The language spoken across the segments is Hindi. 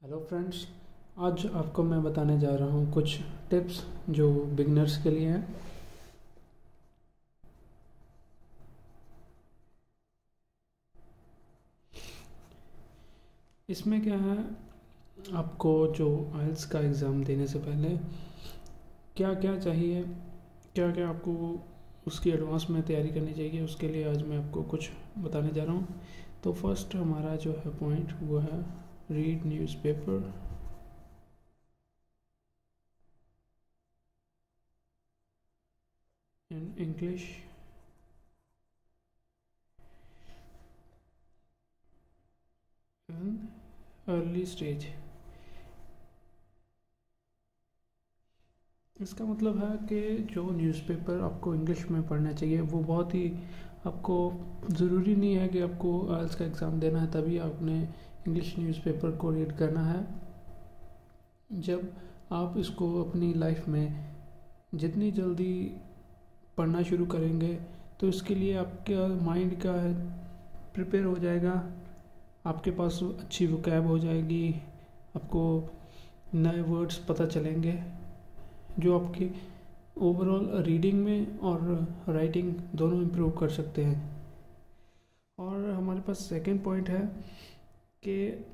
Hello friends. आज आपको मैं बताने जा रहा हूँ कुछ टिप्स जो बिगनर्स के लिए हैं। इसमें क्या है, आपको जो आइल्स का एग्ज़ाम देने से पहले क्या क्या चाहिए, क्या क्या आपको उसकी एडवांस में तैयारी करनी चाहिए, उसके लिए आज मैं आपको कुछ बताने जा रहा हूँ। तो फर्स्ट हमारा जो है पॉइंट वो है read newspaper in English in early stage. इसका मतलब है कि जो न्यूज़पेपर आपको इंग्लिश में पढ़ना चाहिए वो बहुत ही आपको ज़रूरी नहीं है कि आपको आइल्स का एग्ज़ाम देना है तभी आपने इंग्लिश न्यूज़पेपर को रीड करना है। जब आप इसको अपनी लाइफ में जितनी जल्दी पढ़ना शुरू करेंगे तो इसके लिए आपका माइंड का है प्रिपेयर हो जाएगा, आपके पास अच्छी वोकैब हो जाएगी, आपको नए वर्ड्स पता चलेंगे जो आपकी ओवरऑल रीडिंग में और राइटिंग दोनों इम्प्रूव कर सकते हैं। और हमारे पास सेकंड पॉइंट है कि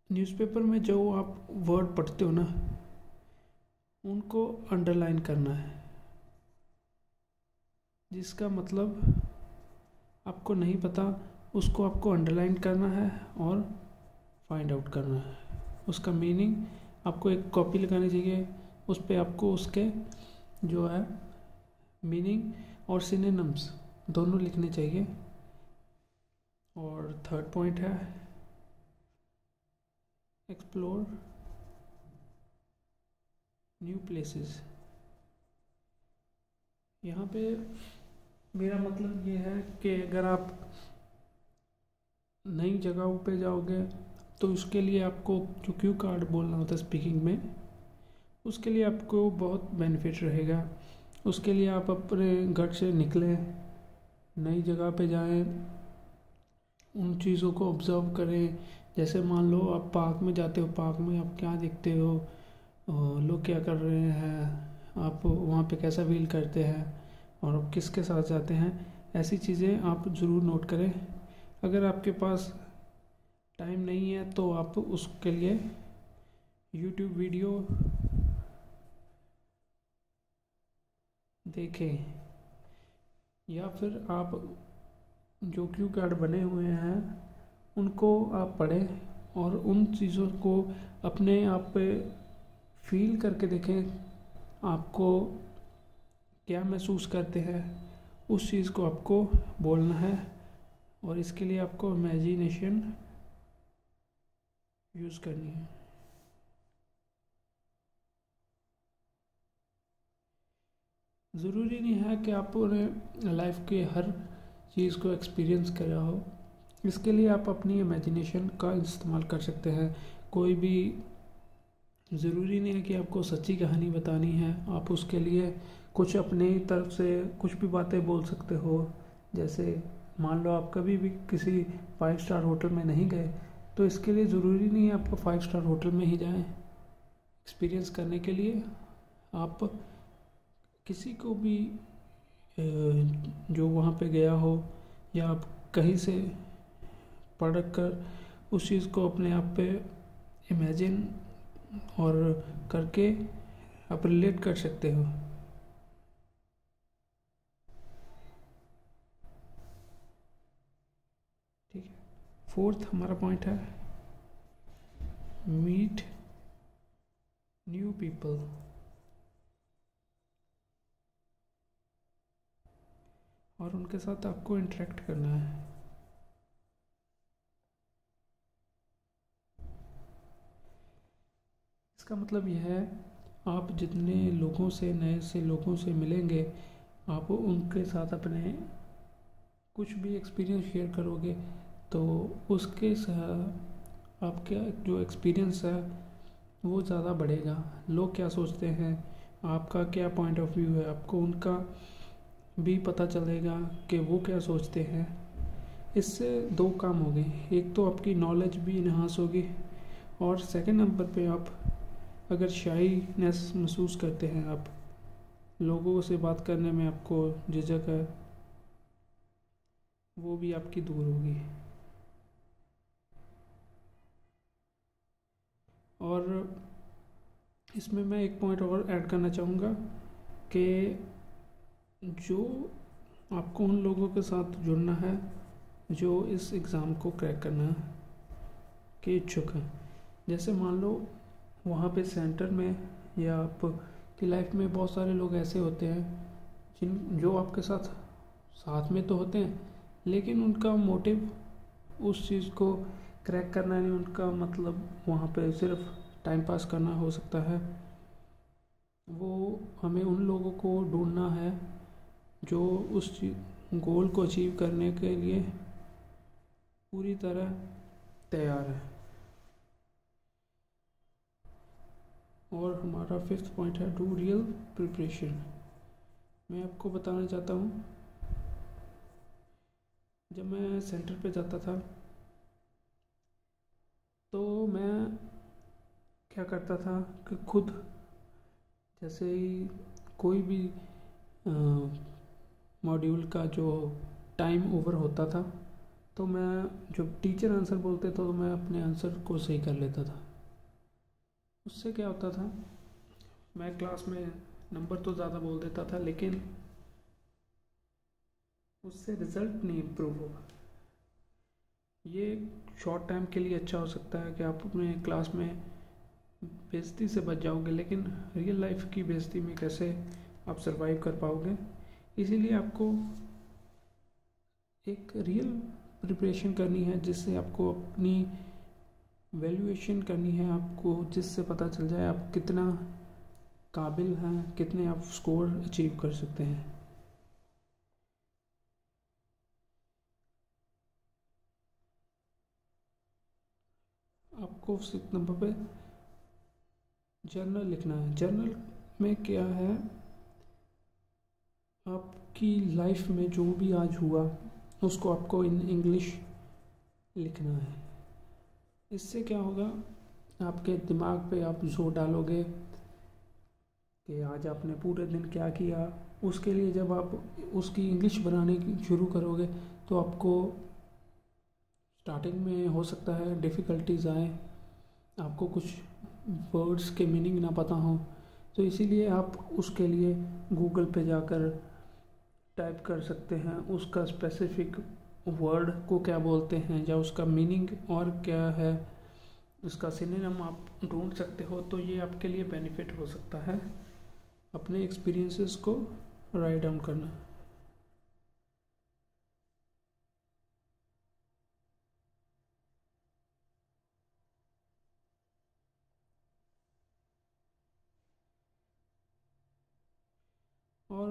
न्यूज़पेपर में जो आप वर्ड पढ़ते हो ना उनको अंडरलाइन करना है, जिसका मतलब आपको नहीं पता उसको आपको अंडरलाइन करना है और फाइंड आउट करना है। उसका मीनिंग आपको एक कॉपी लगानी चाहिए, उस पर आपको उसके जो है मीनिंग और सिनोनिम्स दोनों लिखने चाहिए। और थर्ड पॉइंट है एक्सप्लोर न्यू प्लेसेस। यहाँ पे मेरा मतलब ये है कि अगर आप नई जगहों पे जाओगे तो उसके लिए आपको जो क्यू कार्ड बोलना होता है स्पीकिंग में, उसके लिए आपको बहुत बेनिफिट रहेगा। उसके लिए आप अपने घर से निकलें, नई जगह पे जाएं, उन चीज़ों को ऑब्ज़र्व करें। जैसे मान लो आप पार्क में जाते हो, पार्क में आप क्या देखते हो, लोग क्या कर रहे हैं, आप वहाँ पे कैसा फील करते हैं और आप किसके साथ जाते हैं, ऐसी चीज़ें आप ज़रूर नोट करें। अगर आपके पास टाइम नहीं है तो आप उसके लिए यूट्यूब वीडियो देखें या फिर आप जो क्यू कार्ड बने हुए हैं उनको आप पढ़ें और उन चीज़ों को अपने आप पे फील करके देखें, आपको क्या महसूस करते हैं उस चीज़ को आपको बोलना है। और इसके लिए आपको इमेजिनेशन यूज़ करनी है। ज़रूरी नहीं है कि आप पूरे लाइफ के हर चीज़ को एक्सपीरियंस करा हो, इसके लिए आप अपनी इमेजिनेशन का इस्तेमाल कर सकते हैं। कोई भी ज़रूरी नहीं है कि आपको सच्ची कहानी बतानी है, आप उसके लिए कुछ अपनी तरफ से कुछ भी बातें बोल सकते हो। जैसे मान लो आप कभी भी किसी 5 स्टार होटल में नहीं गए तो इसके लिए ज़रूरी नहीं है आपको 5 स्टार होटल में ही जाएं। एक्सपीरियंस करने के लिए आप किसी को भी जो वहाँ पे गया हो या आप कहीं से पढ़ कर उस चीज़ को अपने आप पे इमेजिन और करके आप रिलेट कर सकते हो। ठीक है। फोर्थ हमारा पॉइंट है मीट न्यू पीपल। और उनके साथ आपको इंटरेक्ट करना है। इसका मतलब यह है आप जितने लोगों से नए से लोगों से मिलेंगे आप उनके साथ अपने कुछ भी एक्सपीरियंस शेयर करोगे तो उसके साथ आपका जो एक्सपीरियंस है वो ज़्यादा बढ़ेगा। लोग क्या सोचते हैं, आपका क्या पॉइंट ऑफ व्यू है, आपको उनका भी पता चलेगा कि वो क्या सोचते हैं। इससे दो काम हो गए, एक तो आपकी नॉलेज भी इन्हांस होगी, और सेकंड नंबर पे आप अगर शाईनेस महसूस करते हैं, आप लोगों से बात करने में आपको झिझक है, वो भी आपकी दूर होगी। और इसमें मैं एक पॉइंट और ऐड करना चाहूँगा कि जो आपको उन लोगों के साथ जुड़ना है जो इस एग्ज़ाम को क्रैक करना के इच्छुक हैं। जैसे मान लो वहाँ पे सेंटर में या आपकी लाइफ में बहुत सारे लोग ऐसे होते हैं जो आपके साथ साथ में तो होते हैं, लेकिन उनका मोटिव उस चीज़ को क्रैक करना नहीं, उनका मतलब वहाँ पे सिर्फ टाइम पास करना हो सकता है। वो हमें उन लोगों को ढूंढना है जो उस गोल को अचीव करने के लिए पूरी तरह तैयार है। और हमारा 5th पॉइंट है डू रियल प्रिपरेशन। मैं आपको बताना चाहता हूँ, जब मैं सेंटर पे जाता था तो मैं क्या करता था कि खुद जैसे ही कोई भी मॉड्यूल का जो टाइम ओवर होता था तो मैं जब टीचर आंसर बोलते तो मैं अपने आंसर को सही कर लेता था। उससे क्या होता था, मैं क्लास में नंबर तो ज़्यादा बोल देता था, लेकिन उससे रिज़ल्ट नहीं इम्प्रूव होगा। ये शॉर्ट टाइम के लिए अच्छा हो सकता है कि आप अपने क्लास में बेइज्जती से बच जाओगे, लेकिन रियल लाइफ की बेइज्जती में कैसे आप सरवाइव कर पाओगे। इसीलिए आपको एक रियल प्रिपरेशन करनी है, जिससे आपको अपनी वैल्यूएशन करनी है, आपको जिससे पता चल जाए आप कितना काबिल हैं, कितने आप स्कोर अचीव कर सकते हैं। आपको 6 नंबर पे जर्नल लिखना है। जर्नल में क्या है, आपकी लाइफ में जो भी आज हुआ उसको आपको इन इंग्लिश लिखना है। इससे क्या होगा, आपके दिमाग पे आप जोर डालोगे कि आज आपने पूरे दिन क्या किया। उसके लिए जब आप उसकी इंग्लिश बनाने की शुरू करोगे तो आपको स्टार्टिंग में हो सकता है डिफ़िकल्टीज आए, आपको कुछ वर्ड्स के मीनिंग ना पता हो, तो इसीलिए आप उसके लिए गूगल पे जाकर टाइप कर सकते हैं उसका स्पेसिफिक वर्ड को क्या बोलते हैं या उसका मीनिंग और क्या है, उसका सिनोनिम आप ढूंढ सकते हो। तो ये आपके लिए बेनिफिट हो सकता है अपने एक्सपीरियंसेस को राइट डाउन करना। और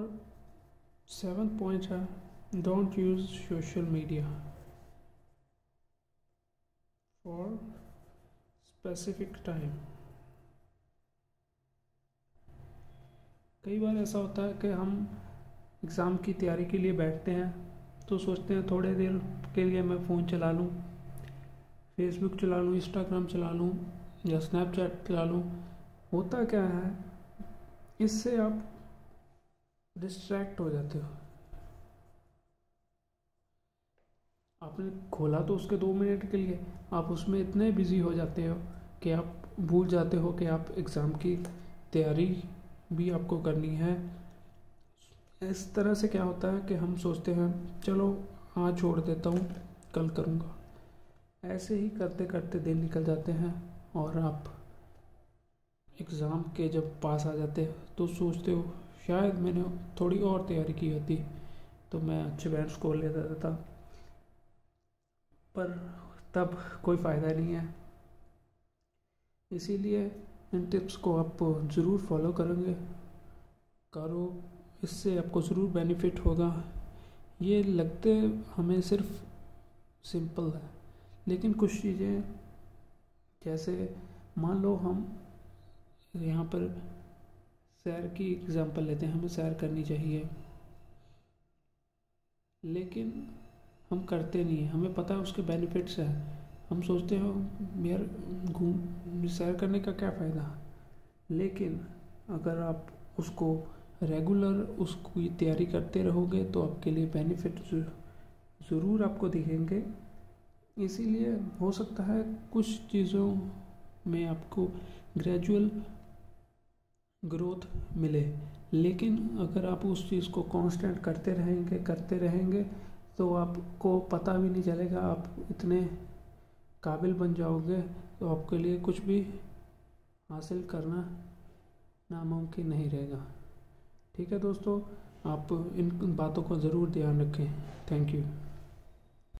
7th पॉइंट है don't use social media for specific time. कई बार ऐसा होता है कि हम एग्ज़ाम की तैयारी के लिए बैठते हैं तो सोचते हैं थोड़े देर के लिए मैं फ़ोन चला लूँ, फेसबुक चला लूँ, इंस्टाग्राम चला लूँ या स्नैपचैट चला लूँ। होता क्या है, इससे आप डिस्ट्रैक्ट हो जाते हो। आपने खोला तो उसके 2 मिनट के लिए, आप उसमें इतने बिजी हो जाते हो कि आप भूल जाते हो कि आप एग्ज़ाम की तैयारी भी आपको करनी है। इस तरह से क्या होता है कि हम सोचते हैं चलो आज छोड़ देता हूँ, कल करूँगा। ऐसे ही करते करते दिन निकल जाते हैं और आप एग्ज़ाम के जब पास आ जाते हो तो सोचते हो शायद मैंने थोड़ी और तैयारी की होती तो मैं अच्छे बैंड स्कोर ले देता था, पर तब कोई फ़ायदा नहीं है। इसीलिए इन टिप्स को आप ज़रूर फॉलो करो, इससे आपको ज़रूर बेनिफिट होगा। ये लगते हमें सिर्फ सिंपल है, लेकिन कुछ चीज़ें जैसे मान लो हम यहाँ पर सैर की एग्जांपल लेते हैं, हमें सैर करनी चाहिए, लेकिन हम करते नहीं हैं। हमें पता है उसके बेनिफिट्स हैं, हम सोचते हो यार घूम सैर करने का क्या फ़ायदा। लेकिन अगर आप उसको रेगुलर उसको तैयारी करते रहोगे तो आपके लिए बेनिफिट ज़रूर आपको दिखेंगे। इसीलिए हो सकता है कुछ चीज़ों में आपको ग्रेजुअल ग्रोथ मिले, लेकिन अगर आप उस चीज़ को कांस्टेंट करते रहेंगे तो आपको पता भी नहीं चलेगा, आप इतने काबिल बन जाओगे तो आपके लिए कुछ भी हासिल करना नामुमकिन नहीं रहेगा। ठीक है दोस्तों, आप इन बातों को ज़रूर ध्यान रखें। Thank you.